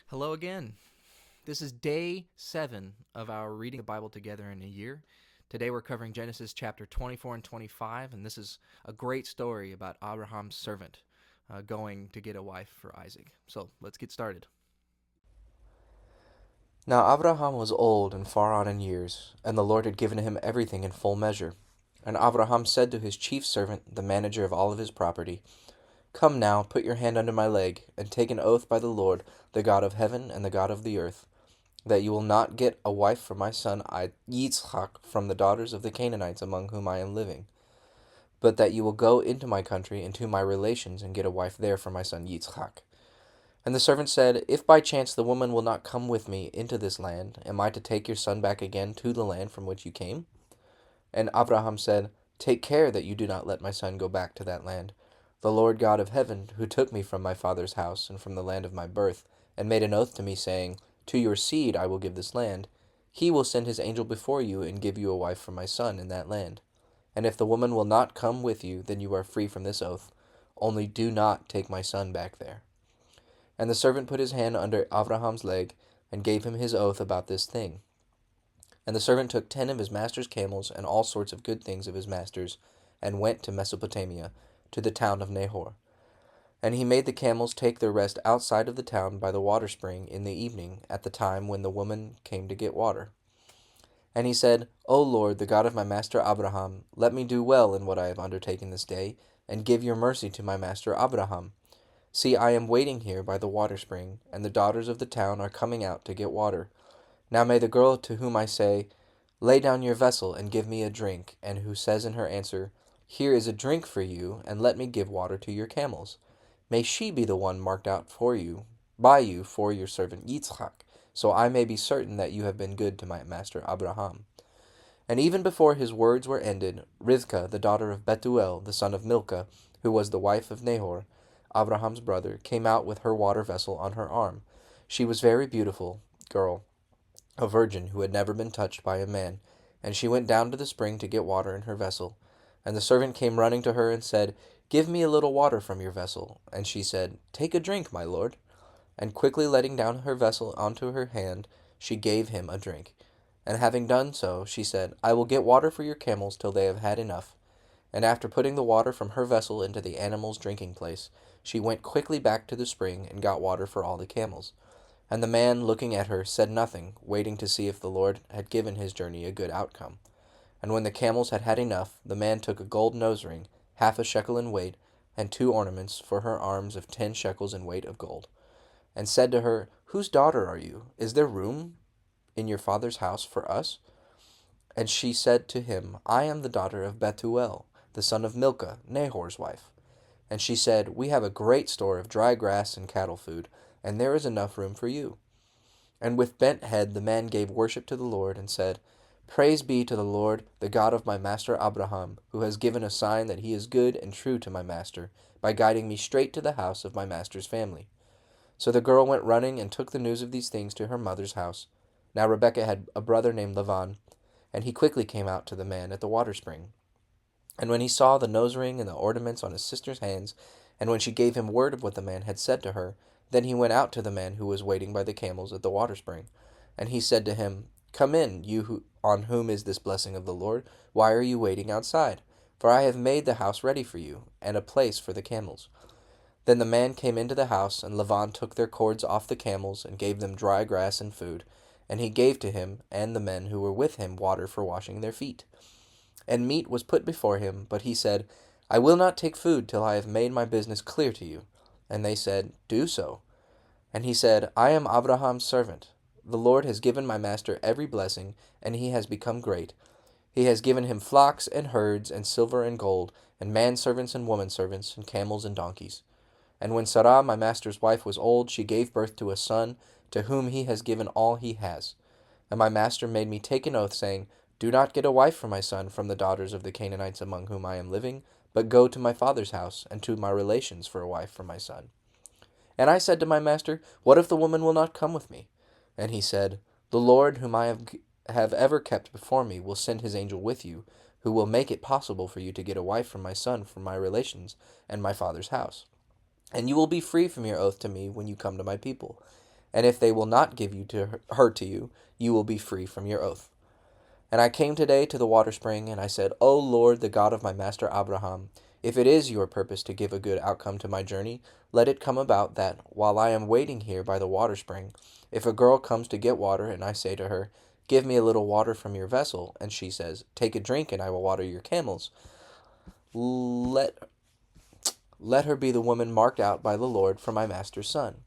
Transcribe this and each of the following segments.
Hello again. This is day 7 of our reading the Bible together in a year. Today we're covering Genesis chapter 24 and 25, and this is a great story about Abraham's servant going to get a wife for Isaac. So let's get started. Now Abraham was old and far on in years, and the Lord had given him everything in full measure. And Abraham said to his chief servant, the manager of all of his property, Come now, put your hand under my leg, and take an oath by the Lord, the God of heaven and the God of the earth, that you will not get a wife for my son Yitzchak from the daughters of the Canaanites among whom I am living, but that you will go into my country and to my relations and get a wife there for my son Yitzchak. And the servant said, If by chance the woman will not come with me into this land, am I to take your son back again to the land from which you came? And Abraham said, Take care that you do not let my son go back to that land. The Lord God of heaven, who took me from my father's house and from the land of my birth, and made an oath to me, saying, To your seed I will give this land, he will send his angel before you and give you a wife for my son in that land. And if the woman will not come with you, then you are free from this oath. Only do not take my son back there. And the servant put his hand under Abraham's leg, and gave him his oath about this thing. And the servant took 10 of his master's camels, and all sorts of good things of his master's, and went to Mesopotamia, to the town of Nahor. And he made the camels take their rest outside of the town by the water spring in the evening, at the time when the woman came to get water. And he said, O Lord, the God of my master Abraham, let me do well in what I have undertaken this day, and give your mercy to my master Abraham. See, I am waiting here by the water spring, and the daughters of the town are coming out to get water. Now may the girl to whom I say, Lay down your vessel and give me a drink, and who says in her answer, Here is a drink for you, and let me give water to your camels. May she be the one marked out for you, by you for your servant Yitzchak, so I may be certain that you have been good to my master Abraham. And even before his words were ended, Rivkah, the daughter of Bethuel, the son of Milcah, who was the wife of Nahor, Abraham's brother, came out with her water vessel on her arm. She was very beautiful girl, a virgin who had never been touched by a man, and she went down to the spring to get water in her vessel. And the servant came running to her and said, Give me a little water from your vessel. And she said, Take a drink, my lord. And quickly letting down her vessel onto her hand, she gave him a drink. And having done so, she said, I will get water for your camels till they have had enough. And after putting the water from her vessel into the animals' drinking place, she went quickly back to the spring and got water for all the camels. And the man, looking at her, said nothing, waiting to see if the Lord had given his journey a good outcome. And when the camels had had enough, the man took a gold nose ring, half a shekel in weight, and 2 ornaments for her arms of 10 shekels in weight of gold, and said to her, Whose daughter are you? Is there room in your father's house for us? And she said to him, I am the daughter of Bethuel, the son of Milcah, Nahor's wife. And she said, We have a great store of dry grass and cattle food, and there is enough room for you. And with bent head the man gave worship to the Lord, and said, Praise be to the Lord, the God of my master Abraham, who has given a sign that he is good and true to my master, by guiding me straight to the house of my master's family. So the girl went running and took the news of these things to her mother's house. Now Rebekah had a brother named Laban, and he quickly came out to the man at the water spring. And when he saw the nose ring and the ornaments on his sister's hands, and when she gave him word of what the man had said to her, then he went out to the man who was waiting by the camels at the water spring. And he said to him, Come in, on whom is this blessing of the Lord. Why are you waiting outside? For I have made the house ready for you, and a place for the camels. Then the man came into the house, and Laban took their cords off the camels, and gave them dry grass and food. And he gave to him and the men who were with him water for washing their feet. And meat was put before him, but he said, I will not take food till I have made my business clear to you. And they said, Do so. And he said, I am Abraham's servant. The Lord has given my master every blessing, and he has become great. He has given him flocks and herds, and silver and gold, and manservants and womanservants, and camels and donkeys. And when Sarah, my master's wife, was old, she gave birth to a son, to whom he has given all he has. And my master made me take an oath, saying, Do not get a wife for my son from the daughters of the Canaanites among whom I am living, but go to my father's house, and to my relations for a wife for my son. And I said to my master, What if the woman will not come with me? And he said, The Lord, whom I have ever kept before me, will send his angel with you, who will make it possible for you to get a wife for my son from my relations and my father's house. And you will be free from your oath to me when you come to my people. and if they will not give her to you, you will be free from your oath. And I came today to the water spring, and I said, O Lord, the God of my master Abraham, if it is your purpose to give a good outcome to my journey, let it come about that, while I am waiting here by the water spring, if a girl comes to get water, and I say to her, Give me a little water from your vessel, and she says, Take a drink, and I will water your camels, let her be the woman marked out by the Lord for my master's son.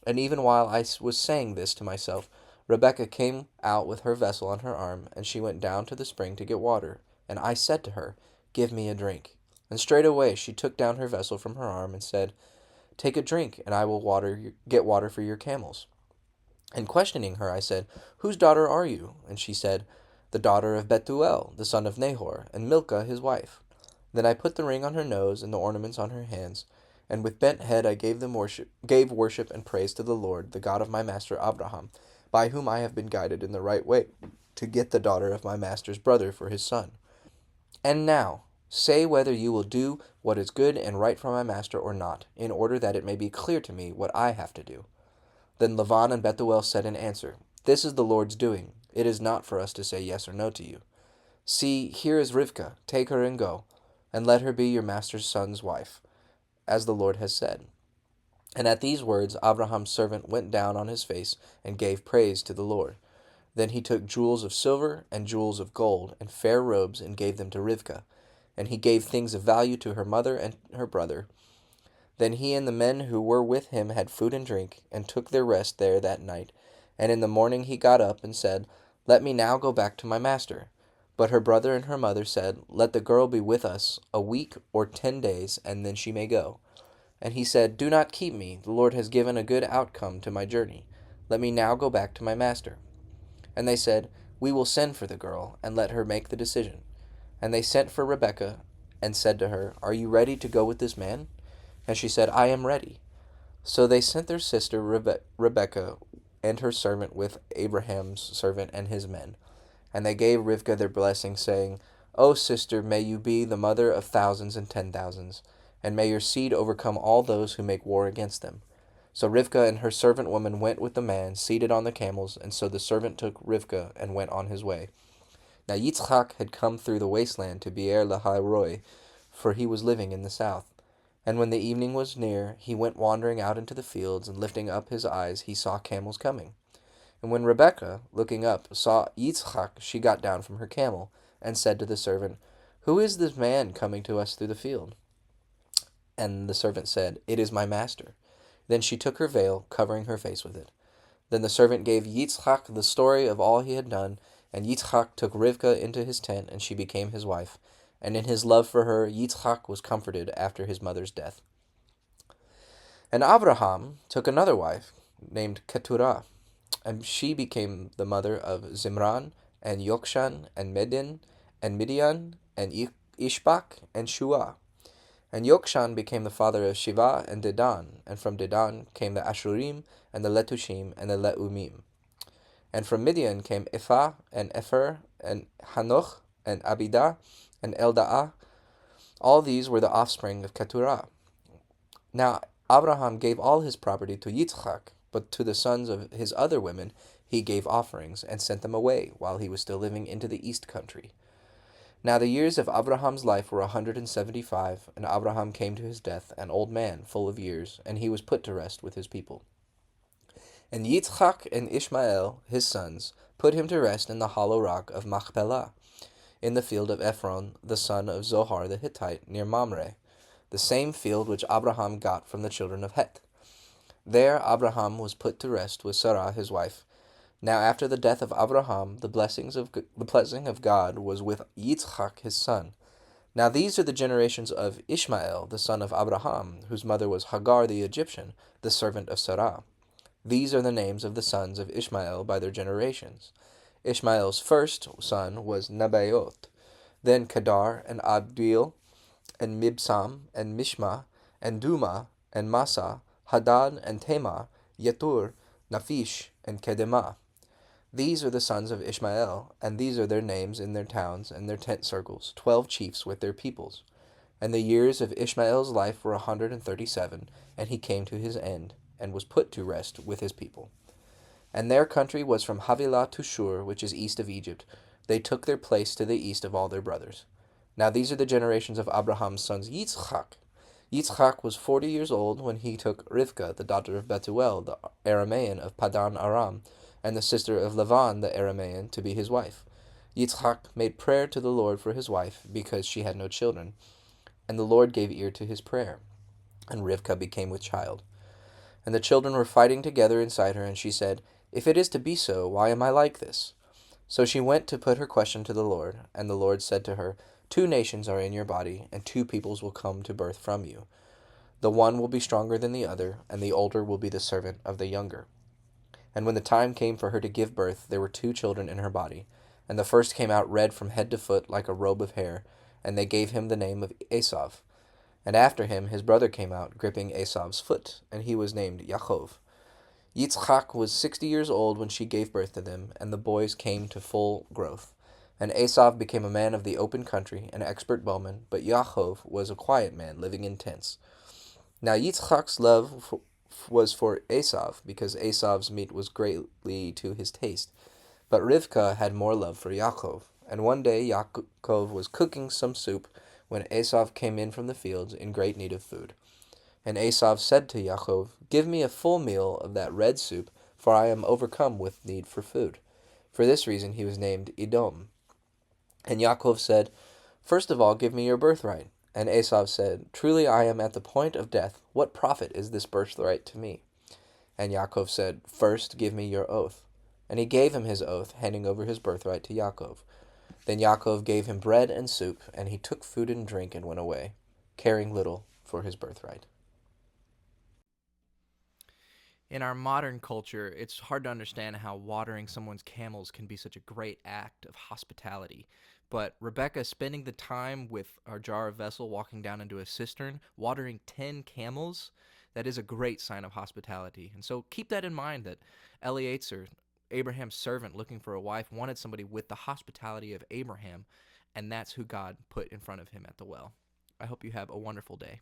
And even while I was saying this to myself, Rebekah came out with her vessel on her arm, and she went down to the spring to get water. And I said to her, Give me a drink. And straightway she took down her vessel from her arm, and said, Take a drink, and I will get water for your camels. And questioning her, I said, Whose daughter are you? And she said, The daughter of Bethuel, the son of Nahor, and Milcah his wife. Then I put the ring on her nose and the ornaments on her hands, and with bent head I gave worship and praise to the Lord, the God of my master Abraham, by whom I have been guided in the right way, to get the daughter of my master's brother for his son. And now, say whether you will do what is good and right for my master or not, in order that it may be clear to me what I have to do. Then Laban and Bethuel said in answer, This is the Lord's doing. It is not for us to say yes or no to you. See, here is Rivkah. Take her and go, and let her be your master's son's wife, as the Lord has said. And at these words Abraham's servant went down on his face and gave praise to the Lord. Then he took jewels of silver and jewels of gold and fair robes and gave them to Rivkah. And he gave things of value to her mother and her brother. Then he and the men who were with him had food and drink, and took their rest there that night. And in the morning he got up and said, Let me now go back to my master. But her brother and her mother said, Let the girl be with us a week or 10 days, and then she may go. And he said, Do not keep me. The Lord has given a good outcome to my journey. Let me now go back to my master. And they said, We will send for the girl, and let her make the decision. And they sent for Rebekah, and said to her, Are you ready to go with this man? And she said, I am ready. So they sent their sister Rebekah and her servant with Abraham's servant and his men. And they gave Rivkah their blessing, saying, O sister, may you be the mother of thousands and 10,000s, and may your seed overcome all those who make war against them. So Rivkah and her servant woman went with the man, seated on the camels, and so the servant took Rivkah and went on his way. Now Yitzchak had come through the wasteland to Beer Lahai Roi, for he was living in the south. And when the evening was near, he went wandering out into the fields, and lifting up his eyes, he saw camels coming. And when Rebekah, looking up, saw Yitzchak, she got down from her camel, and said to the servant, Who is this man coming to us through the field? And the servant said, It is my master. Then she took her veil, covering her face with it. Then the servant gave Yitzchak the story of all he had done, and Yitzchak took Rivkah into his tent, and she became his wife. And in his love for her, Yitzchak was comforted after his mother's death. And Abraham took another wife, named Keturah, and she became the mother of Zimran, and Yokshan, and Medin, and Midian, and Ishbak, and Shua. And Yokshan became the father of Shiva and Dedan, and from Dedan came the Ashurim, and the Letushim, and the Leumim. And from Midian came Ephah, and Epher, and Hanoch, and Abidah, and Eldaah. All these were the offspring of Keturah. Now Abraham gave all his property to Yitzchak, but to the sons of his other women he gave offerings, and sent them away, while he was still living into the east country. Now the years of Abraham's life were 175, and Abraham came to his death, an old man, full of years, and he was put to rest with his people. And Yitzchak and Ishmael, his sons, put him to rest in the hollow rock of Machpelah, in the field of Ephron, the son of Zohar the Hittite, near Mamre, the same field which Abraham got from the children of Heth. There Abraham was put to rest with Sarah his wife. Now after the death of Abraham, the blessing of God was with Yitzchak his son. Now these are the generations of Ishmael, the son of Abraham, whose mother was Hagar the Egyptian, the servant of Sarah. These are the names of the sons of Ishmael by their generations. Ishmael's first son was Nebaioth, then Kedar, and Abdil, and Mibsam, and Mishma, and Duma, and Massa, Hadad, and Tema, Yetur, Naphish, and Kedemah. These are the sons of Ishmael, and these are their names in their towns and their tent circles, 12 chiefs with their peoples. And the years of Ishmael's life were 137, and he came to his end, and was put to rest with his people. And their country was from Havilah to Shur, which is east of Egypt. They took their place to the east of all their brothers. Now these are the generations of Abraham's sons Yitzchak. Yitzchak was 40 years old when he took Rivkah, the daughter of Bethuel, the Aramean of Padan Aram, and the sister of Lavan the Aramean, to be his wife. Yitzchak made prayer to the Lord for his wife, because she had no children. And the Lord gave ear to his prayer, and Rivkah became with child. And the children were fighting together inside her, and she said, If it is to be so, why am I like this? So she went to put her question to the Lord, and the Lord said to her, 2 nations are in your body, and 2 peoples will come to birth from you. The one will be stronger than the other, and the older will be the servant of the younger. And when the time came for her to give birth, there were 2 children in her body. And the first came out red from head to foot like a robe of hair, and they gave him the name of Esau. And after him his brother came out, gripping Esau's foot, and he was named Yaakov. Yitzchak was 60 years old when she gave birth to them, and the boys came to full growth. And Esau became a man of the open country, an expert bowman, but Yaakov was a quiet man, living in tents. Now Yitzchak's love was for Esau, because Esau's meat was greatly to his taste. But Rivkah had more love for Yaakov. And one day Yaakov was cooking some soup when Esau came in from the fields in great need of food. And Esau said to Yaakov, Give me a full meal of that red soup, for I am overcome with need for food. For this reason he was named Edom. And Yaakov said, First of all, give me your birthright. And Esau said, Truly I am at the point of death. What profit is this birthright to me? And Yaakov said, First give me your oath. And he gave him his oath, handing over his birthright to Yaakov. Then Yaakov gave him bread and soup, and he took food and drink and went away, caring little for his birthright. In our modern culture, it's hard to understand how watering someone's camels can be such a great act of hospitality. But Rebecca spending the time with our jar of vessel, walking down into a cistern, watering 10 camels, that is a great sign of hospitality. And so keep that in mind, that Eliezer, Abraham's servant looking for a wife, wanted somebody with the hospitality of Abraham, and that's who God put in front of him at the well. I hope you have a wonderful day.